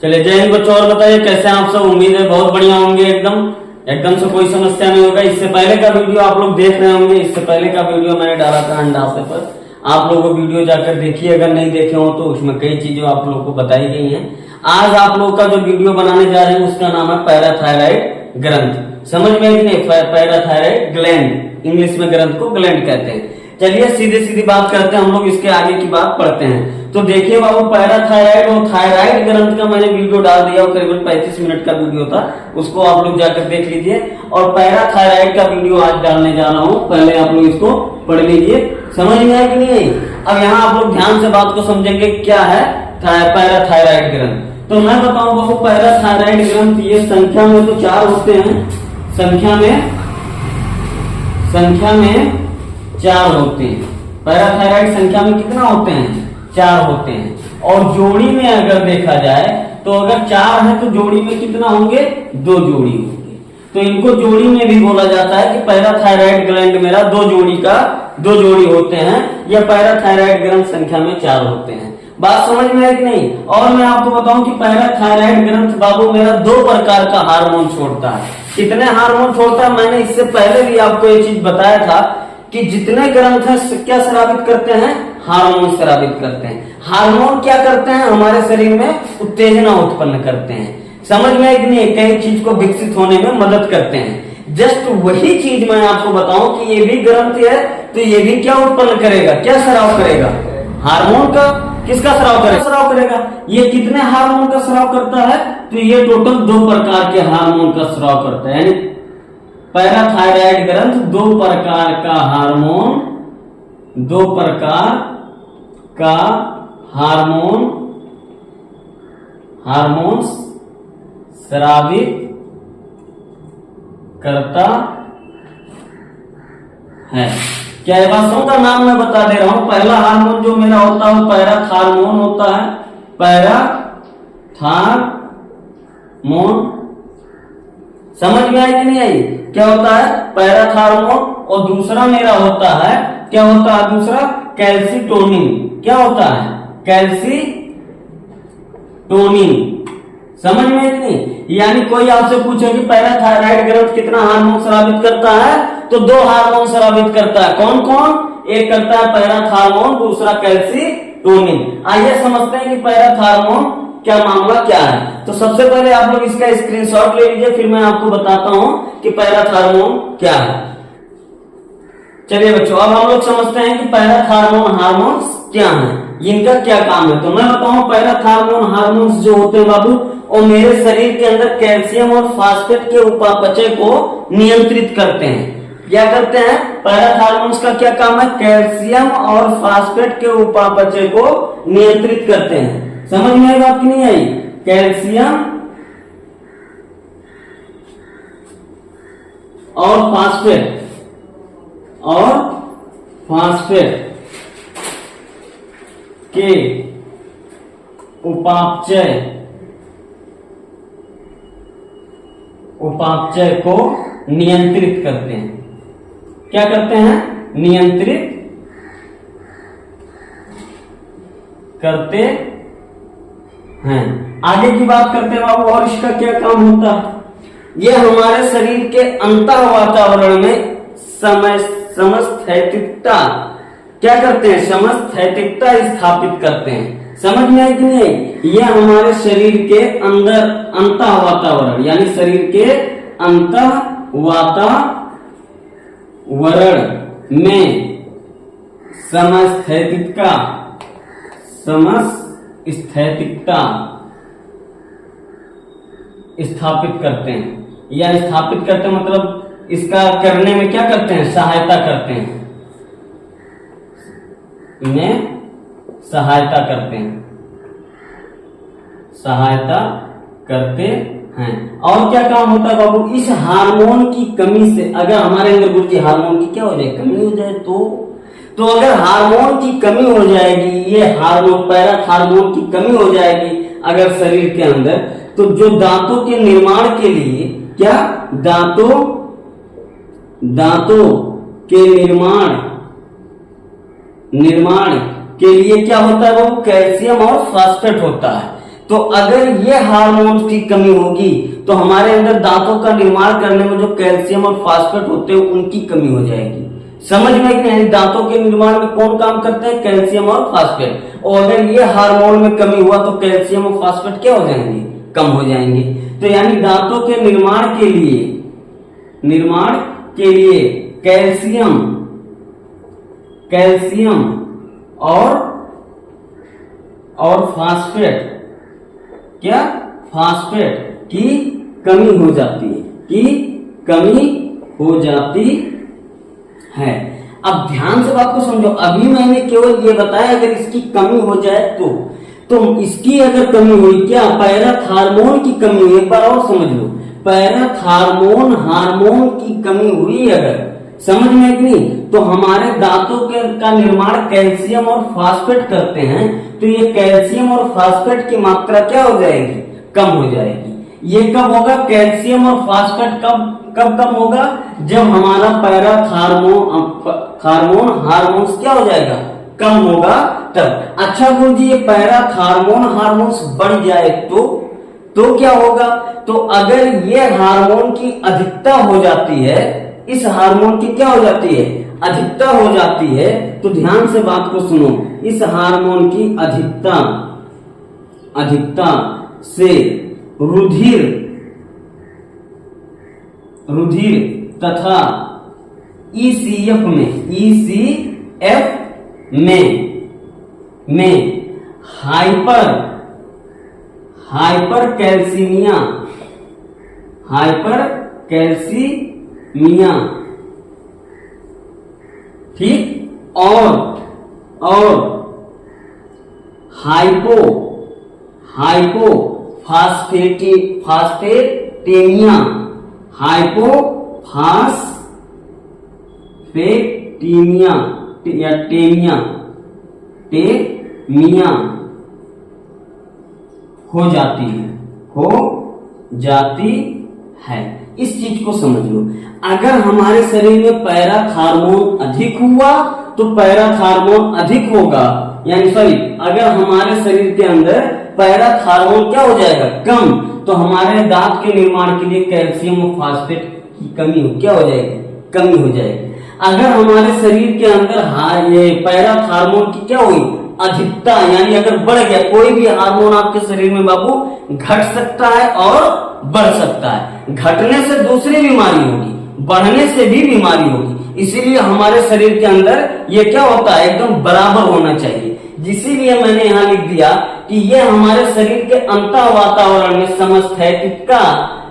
चलिए जय हिंद बच्चों। और बताइए कैसे हैं आप सब। उम्मीद है बहुत बढ़िया होंगे। एकदम से कोई समस्या नहीं होगा। इससे पहले का वीडियो आप लोग देख रहे होंगे। इससे पहले का वीडियो मैंने डाला था अंडा पर। आप लोग वो वीडियो जाकर देखिए, अगर नहीं देखे हो तो उसमें कई चीजें आप लोग को बताई गई हैं। आज आप लोग का जो वीडियो बनाने जा रहे हैं उसका नाम है पैराथायराइड ग्रंथ। समझ में कि नहीं? पैराथायराइड ग्लैंड, इंग्लिश में ग्रंथ को ग्लैंड कहते हैं। चलिए सीधे सीधी बात करते हैं, हम लोग इसके आगे की बात पढ़ते हैं। तो देखिए बाबू, पैराथायराइड और थायराइड ग्रंथ का मैंने वीडियो डाल दिया, करीबन 35 मिनट का वीडियो था, उसको आप लोग जाकर देख लीजिए। और पैराथायराइड का वीडियो आज डालने जा रहा हूँ, पहले आप लोग इसको पढ़ लीजिए। समझ में आया कि नहीं आई? अब यहाँ आप लोग ध्यान से बात को समझेंगे क्या है पैराथायराइड ग्रंथ। तो मैं बताऊं बाबू, पैराथायराइड ग्रंथ ये संख्या में तो 4 होते हैं, संख्या में 4 होते हैं। पैराथायराइड संख्या में कितना होते हैं? 4 होते हैं। और जोड़ी में अगर देखा जाए तो अगर 4 है तो जोड़ी में कितना होंगे? 2 जोड़ी होंगे। तो इनको जोड़ी में भी बोला जाता है कि पैराथायराइड ग्लैंड मेरा 2 जोड़ी होते हैं। या पैराथायराइड ग्रंथ संख्या में 4 होते हैं। बात समझ में है कि नहीं? और मैं आपको बताऊं कि पैराथायराइड ग्रंथ बाबू मेरा 2 प्रकार का हार्मोन छोड़ता है। कितने हार्मोन छोड़ता है? मैंने इससे पहले भी आपको एक चीज बताया था कि जितने ग्रंथ हैं क्या स्रावित करते हैं? हार्मोन स्रावित करते हैं। हार्मोन क्या करते हैं? हमारे शरीर में उत्तेजना उत्पन्न करते हैं। समझ में है कि नहीं? कई चीज को विकसित होने में मदद करते हैं। जस्ट वही चीज मैं आपको बताऊं कि ये भी ग्रंथ है तो ये भी क्या उत्पन्न करेगा? क्या स्राव करेगा? हार्मोन का। किसका स्राव करेगा? ये कितने हार्मोन का स्राव करता है? तो ये टोटल 2 प्रकार के हार्मोन का स्राव करता है। यानी पैराथायराइड ग्रंथ 2 प्रकार का हार्मोन, 2 प्रकार का हार्मोन स्रावित करता है। क्या ये बात का नाम मैं बता दे रहा हूं। पहला हार्मोन जो मेरा होता है वो पैराथार्मोन होता है। पैराथार्मोन। समझ में आई कि नहीं आई? क्या होता है? पैराथार्मोन। और दूसरा मेरा होता है, क्या होता है दूसरा? कैल्सीटोनिन। क्या होता है? कैल्सीटोनिन। समझ में है कि नहीं? यानी कोई आपसे पूछे कि पैराथायराइड ग्रंथ कितना हार्मोन स्रावित करता है, तो 2 हार्मोन स्रावित करता है। कौन कौन? एक करता है पैराथार्मोन, दूसरा कैल्सीटोनिन। आइए समझते हैं कि पैराथार्मोन क्या मामला क्या है। तो सबसे पहले आप लोग इसका स्क्रीनशॉट ले लीजिए, फिर मैं आपको बताता हूं कि पैराथार्मोन क्या है। चलिए बच्चों, अब हम लोग समझते हैं कि पैराथार्मोन हार्मोन्स क्या हैं, इनका क्या काम है। तो मैं बताऊं, पैराथार्मोन हार्मोन्स जो होते हैं बाबू, वो मेरे शरीर के अंदर कैल्शियम और फास्फेट के उपापचय को नियंत्रित करते हैं। क्या करते हैं? पैराथार्मोन्स का क्या काम है? कैल्शियम और फास्फेट के उपापचय को नियंत्रित करते हैं। समझ में आई बात कि नहीं आई? कैल्शियम और फास्फेट के उपापचय को नियंत्रित करते हैं। क्या करते हैं? नियंत्रित करते हैं। आगे की बात करते हैं बाबू, और इसका क्या काम होता है? ये हमारे शरीर के अंतर वातावरण में समस्थैतिकता क्या करते हैं? समस्थैतिकता स्थापित करते हैं। समझ में आई कि नहीं? ये हमारे शरीर के अंदर अंतः वातावरण, यानी शरीर के अंतः वातावरण में समस्थैतिकता स्थापित करते हैं। या स्थापित करते हैं मतलब इसका करने में क्या करते हैं? सहायता करते हैं। इन्हें सहायता करते हैं। और क्या काम होता है बाबू? इस हार्मोन की कमी से, अगर हमारे अंदर गुरुजी हार्मोन की क्या हो जाए? कमी हो जाए तो अगर हार्मोन की कमी हो जाएगी, ये हार्मोन पैराथार्मोन की कमी हो जाएगी अगर शरीर के अंदर, तो जो दांतों के निर्माण के लिए क्या? दांतों के निर्माण के लिए क्या होता है वो? कैल्शियम और फास्फेट होता है। तो अगर ये हार्मोन्स की कमी होगी तो हमारे अंदर दांतों का निर्माण करने में जो कैल्शियम और फास्फेट होते हैं उनकी कमी हो जाएगी। समझ में कि नहीं? दांतों के निर्माण में कौन काम करते हैं? कैल्शियम और फास्फेट। और अगर ये हार्मोन में कमी हुआ तो कैल्शियम और फास्फेट क्या हो जाएंगे? कम हो जाएंगे। तो यानी दांतों के निर्माण के लिए कैल्शियम और फास्फेट की कमी हो जाती है। अब ध्यान से बात को समझो। अभी मैंने केवल ये बताया अगर इसकी कमी हो जाए तो इसकी अगर कमी हुई, क्या पैराथार्मोन की कमी हुई, एक बार और समझ लो, पैराथार्मोन हार्मोन की कमी हुई अगर, समझ में कि नहीं, तो हमारे दांतों का निर्माण कैल्शियम और फास्फेट करते हैं, तो ये कैल्शियम और फास्फेट की मात्रा क्या हो जाएगी? कम हो जाएगी। ये कब होगा? कैल्शियम और फास्फेट कब कम होगा? जब हमारा हार्मोन्स क्या हो जाएगा? कम होगा तब। अच्छा गुरु जी, ये हार्मोन्स बढ़ जाए तो क्या होगा? तो अगर ये हार्मोन की अधिकता हो जाती है, इस हार्मोन की क्या हो जाती है? अधिकता हो जाती है, तो ध्यान से बात को सुनो। इस हार्मोन की अधिकता से रुधिर तथा ईसीएफ में हाइपरकैल्सीमिया, ठीक, और टेमिया हो जाती है। इस चीज को समझ लो। अगर हमारे शरीर में पैराथार्मोन अधिक हुआ तो पैराथार्मोन अधिक होगा, यानी सॉरी, अगर हमारे शरीर के अंदर पैराथार्मोन क्या हो जाएगा? कम, तो हमारे दांत के निर्माण के लिए कैल्शियम और फास्फेट की क्या हो जाएगी? कमी हो जाएगी। अगर हमारे शरीर के अंदर ये पैराथार्मोन की क्या हुई? अधिकता, यानी अगर बढ़ गया, कोई भी हार्मोन आपके शरीर में बाबू घट सकता है और बढ़ सकता है। घटने से दूसरी बीमारी होगी, बढ़ने से भी बीमारी होगी। इसीलिए हमारे शरीर के अंदर ये क्या होता है? एकदम बराबर होना चाहिए। इसीलिए मैंने यहाँ लिख दिया कि ये हमारे शरीर के अंतर वातावरण में समस्थैतिकता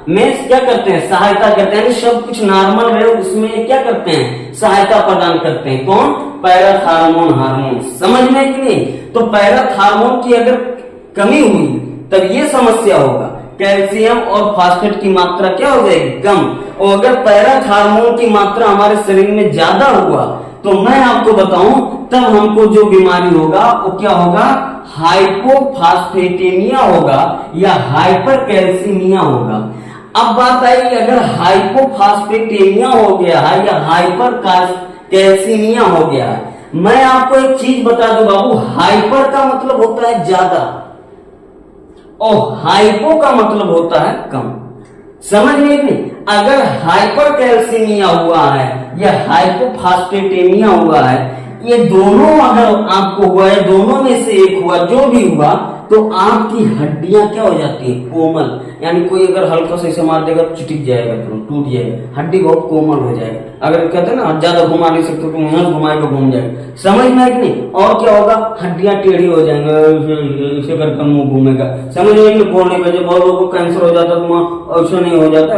में क्या करते हैं? सहायता करते हैं। सब कुछ नॉर्मल रहे उसमें क्या करते हैं? सहायता प्रदान करते हैं। कौन? Parathormone hormone. समझ में कि नहीं? तो पैराथार्मोन की अगर कमी हुई तब ये समस्या होगा, कैल्शियम और फास्फेट की मात्रा क्या हो जाएगी? कम। और अगर पैराथार्मोन की मात्रा हमारे शरीर में ज्यादा हुआ तो मैं आपको बताऊं तब हमको जो बीमारी होगा वो क्या होगा? हाइपोफास्फेटेमिया होगा या हाइपरकैल्सीमिया होगा। अब बात आई, अगर हाइपोफास्फेटेमिया हो गया है या हाइपरकैल्सीमिया हो गया है, मैं आपको एक चीज बता दूं बाबू, हाइपर का मतलब होता है ज्यादा और हाइपो का मतलब होता है कम। समझ में नहीं? अगर हाइपरकैल्सीमिया हुआ है या हाइपोफास्फेटेमिया हुआ है, ये दोनों अगर आपको हुआ है, दोनों में से एक हुआ, जो भी हुआ, तो आपकी हड्डियां क्या हो जाती है? कोमल। यानी कोई अगर हल्का से मार देगा तो चिटिक जाएगा, टूट जाएगा, हड्डी बहुत कोमल हो जाएगा। अगर कहते हैं ना ज्यादा घुमा नहीं सकते तो यहाँ घुमाएगा घूम जाएगा। समझ में कि नहीं? और क्या होगा? हड्डियां टेढ़ी हो जाएंगे, ऐसे करके मुंह घूमेगा। समझ में? बोलने पे बहुत लोगों को कैंसर हो जाता तो ऐसा नहीं हो जाता,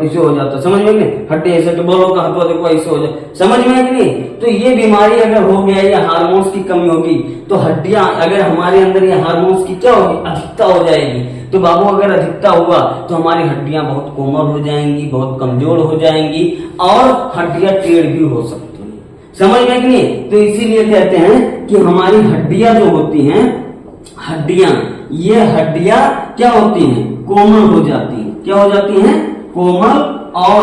ऐसे हो जाता। समझ में? नहीं, हड्डी ऐसे बोलो का हाथ देखो ऐसे हो जाए। समझ में कि नहीं? तो ये बीमारी अगर हो गया या हार्मोन्स की कमी होगी तो हड्डियां, अगर हमारे अंदर ये हार्मोन्स की क्या होगी? अधिकता हो जाएगी। तो बाबू अगर अधिकता हुआ तो हमारी हड्डियां बहुत कोमल हो जाएंगी, बहुत कमजोर हो जाएंगी और हड्डियां टेढ़ भी हो सकती हैं। समझ में कि नहीं? तो इसीलिए कहते हैं कि हमारी हड्डियां जो होती हैं, ये हड्डियां क्या होती हैं? कोमल हो जाती हैं। क्या हो जाती हैं? कोमल और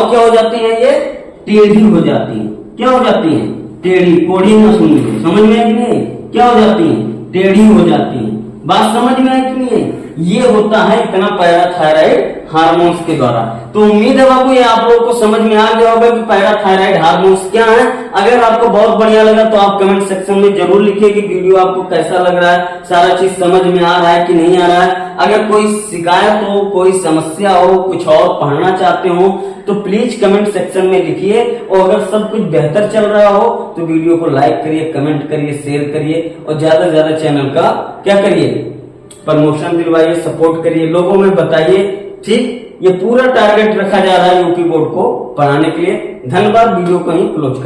क्या हो जाती हैं? ये टेढ़ी हो जाती हैं। क्या हो जाती हैं? टेढ़ी। कोढ़ी ना सुन लीजिए। समझ में कि नहीं? क्या हो जाती हैं? टेढ़ी हो जाती है। बात समझ में आई कि नहीं आई? ये होता है इतना पैराथायराइड हार्मोन्स के द्वारा। तो उम्मीद है बाबू ये आप लोगों को समझ में आ गया होगा कि पैराथायराइड हार्मोन्स क्या है। अगर आपको बहुत बढ़िया लगा तो आप कमेंट सेक्शन में जरूर लिखिए कि वीडियो आपको कैसा लग रहा है, सारा चीज समझ में आ रहा है कि नहीं आ रहा है। अगर कोई शिकायत हो, कोई समस्या हो, कुछ और पढ़ना चाहते हो तो प्लीज कमेंट सेक्शन में लिखिए। और अगर सब कुछ बेहतर चल रहा हो तो वीडियो को लाइक करिए, कमेंट करिए, शेयर करिए और ज्यादा से ज्यादा चैनल का क्या करिए, प्रमोशन दिलवाइए, सपोर्ट करिए, लोगों में बताइए। ठीक, ये पूरा टारगेट रखा जा रहा है यूपी बोर्ड को पढ़ाने के लिए। धन्यवाद। वीडियो को ही क्लोज कर